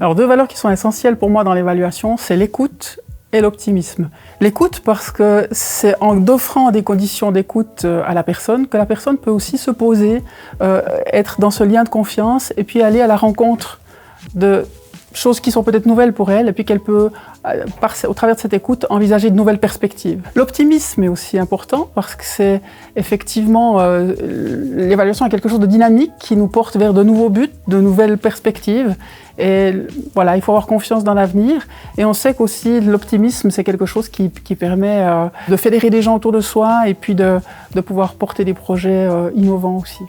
Alors, deux valeurs qui sont essentielles pour moi dans l'évaluation, c'est l'écoute et l'optimisme. L'écoute parce que c'est en offrant des conditions d'écoute à la personne que la personne peut aussi se poser, être dans ce lien de confiance et puis aller à la rencontre de choses qui sont peut-être nouvelles pour elle et puis qu'elle peut, au travers de cette écoute, envisager de nouvelles perspectives. L'optimisme est aussi important parce que c'est effectivement, l'évaluation est quelque chose de dynamique qui nous porte vers de nouveaux buts, de nouvelles perspectives. Et voilà, il faut avoir confiance dans l'avenir. Et on sait qu'aussi l'optimisme, c'est quelque chose qui permet de fédérer des gens autour de soi et puis de pouvoir porter des projets innovants aussi.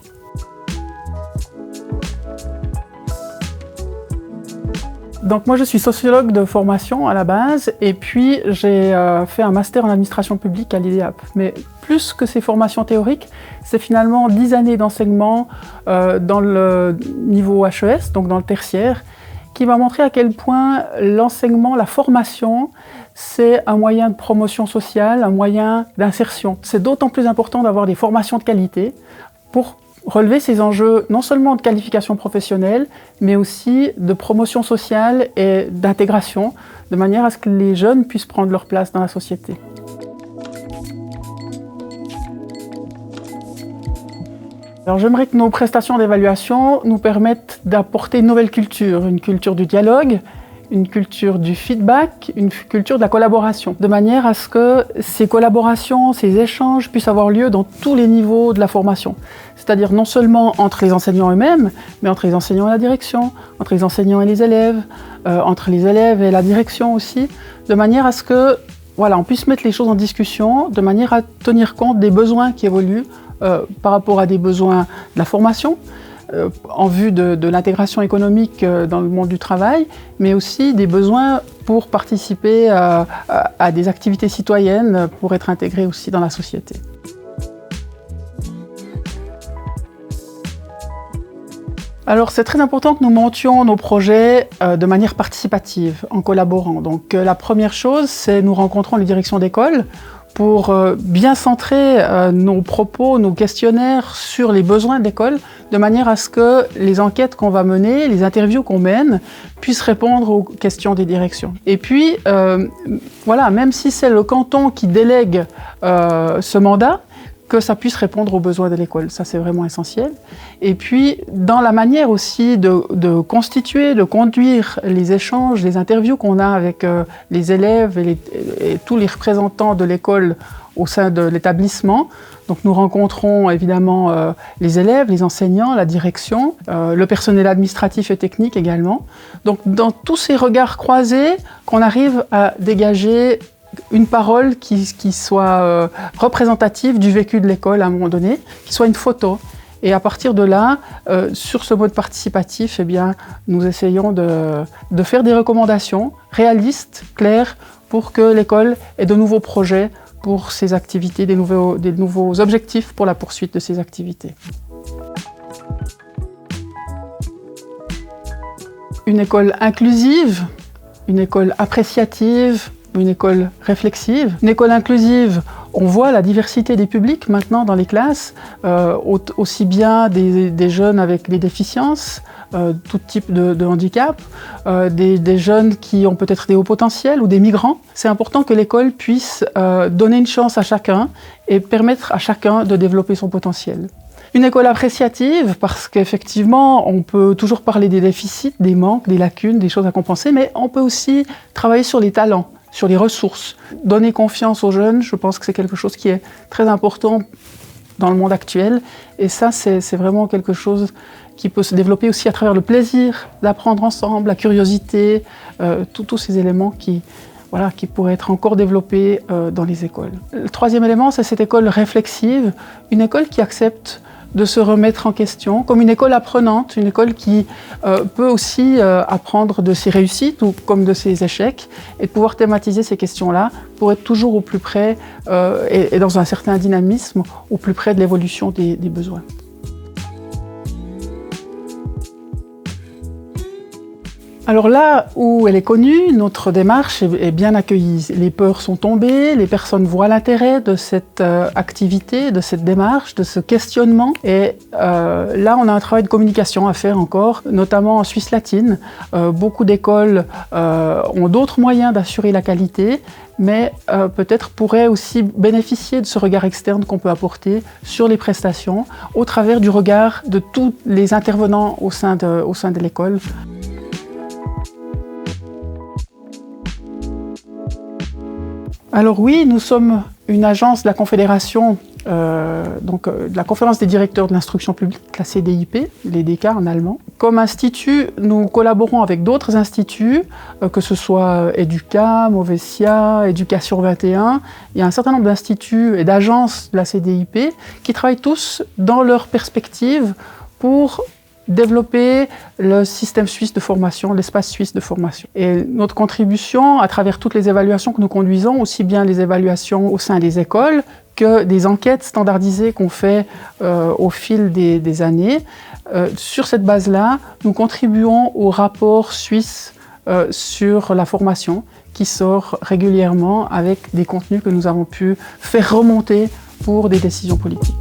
Donc moi je suis sociologue de formation à la base et puis j'ai fait un master en administration publique à l'IDEAP. Mais plus que ces formations théoriques, c'est finalement 10 années d'enseignement dans le niveau HES, donc dans le tertiaire, qui m'a montré à quel point l'enseignement, la formation, c'est un moyen de promotion sociale, un moyen d'insertion. C'est d'autant plus important d'avoir des formations de qualité pour relever ces enjeux non seulement de qualification professionnelle, mais aussi de promotion sociale et d'intégration, de manière à ce que les jeunes puissent prendre leur place dans la société. Alors j'aimerais que nos prestations d'évaluation nous permettent d'apporter une nouvelle culture, une culture du dialogue, une culture du feedback, une culture de la collaboration, de manière à ce que ces collaborations, ces échanges puissent avoir lieu dans tous les niveaux de la formation. C'est-à-dire non seulement entre les enseignants eux-mêmes, mais entre les enseignants et la direction, entre les enseignants et les élèves, entre les élèves et la direction aussi, de manière à ce que voilà, on puisse mettre les choses en discussion, de manière à tenir compte des besoins qui évoluent par rapport à des besoins de la formation, en vue de l'intégration économique dans le monde du travail, mais aussi des besoins pour participer à des activités citoyennes, pour être intégrés aussi dans la société. Alors c'est très important que nous montions nos projets de manière participative, en collaborant. Donc la première chose, c'est nous rencontrons les directions d'école pour bien centrer nos propos, nos questionnaires sur les besoins de l'école, de manière à ce que les enquêtes qu'on va mener, les interviews qu'on mène, puissent répondre aux questions des directions. Et puis, voilà, même si c'est le canton qui délègue ce mandat, que ça puisse répondre aux besoins de l'école. Ça, c'est vraiment essentiel. Et puis, dans la manière aussi de constituer, de conduire les échanges, les interviews qu'on a avec les élèves et tous les représentants de l'école au sein de l'établissement. Donc, nous rencontrons évidemment les élèves, les enseignants, la direction, le personnel administratif et technique également. Donc, dans tous ces regards croisés, qu'on arrive à dégager une parole qui soit représentative du vécu de l'école à un moment donné, qui soit une photo. Et à partir de là, sur ce mode participatif, eh bien, nous essayons de faire des recommandations réalistes, claires, pour que l'école ait de nouveaux projets pour ses activités, des nouveaux objectifs pour la poursuite de ses activités. Une école inclusive, une école appréciative, une école réflexive. Une école inclusive, on voit la diversité des publics maintenant dans les classes, aussi bien des jeunes avec des déficiences, tout type de handicap, des jeunes qui ont peut-être des hauts potentiels ou des migrants. C'est important que l'école puisse donner une chance à chacun et permettre à chacun de développer son potentiel. Une école appréciative, parce qu'effectivement, on peut toujours parler des déficits, des manques, des lacunes, des choses à compenser, mais on peut aussi travailler sur les talents, sur les ressources. Donner confiance aux jeunes, je pense que c'est quelque chose qui est très important dans le monde actuel. Et ça, c'est vraiment quelque chose qui peut se développer aussi à travers le plaisir d'apprendre ensemble, la curiosité, tous ces éléments qui pourraient être encore développés dans les écoles. Le troisième élément, c'est cette école réflexive, une école qui accepte de se remettre en question, comme une école apprenante, une école qui peut aussi apprendre de ses réussites ou comme de ses échecs et de pouvoir thématiser ces questions-là pour être toujours au plus près et dans un certain dynamisme, au plus près de l'évolution des besoins. Alors là où elle est connue, notre démarche est bien accueillie. Les peurs sont tombées, les personnes voient l'intérêt de cette activité, de cette démarche, de ce questionnement. Et là, on a un travail de communication à faire encore, notamment en Suisse latine. Beaucoup d'écoles ont d'autres moyens d'assurer la qualité, mais peut-être pourraient aussi bénéficier de ce regard externe qu'on peut apporter sur les prestations au travers du regard de tous les intervenants au sein de l'école. Alors oui, nous sommes une agence de la Confédération, de la Conférence des directeurs de l'instruction publique, la CDIP, les DK en allemand. Comme institut, nous collaborons avec d'autres instituts, que ce soit Educa, Movesia, Éducation 21. Il y a un certain nombre d'instituts et d'agences de la CDIP qui travaillent tous dans leur perspective pour développer le système suisse de formation, l'espace suisse de formation. Et notre contribution, à travers toutes les évaluations que nous conduisons, aussi bien les évaluations au sein des écoles que des enquêtes standardisées qu'on fait au fil des années, sur cette base-là, nous contribuons au rapport suisse sur la formation qui sort régulièrement avec des contenus que nous avons pu faire remonter pour des décisions politiques.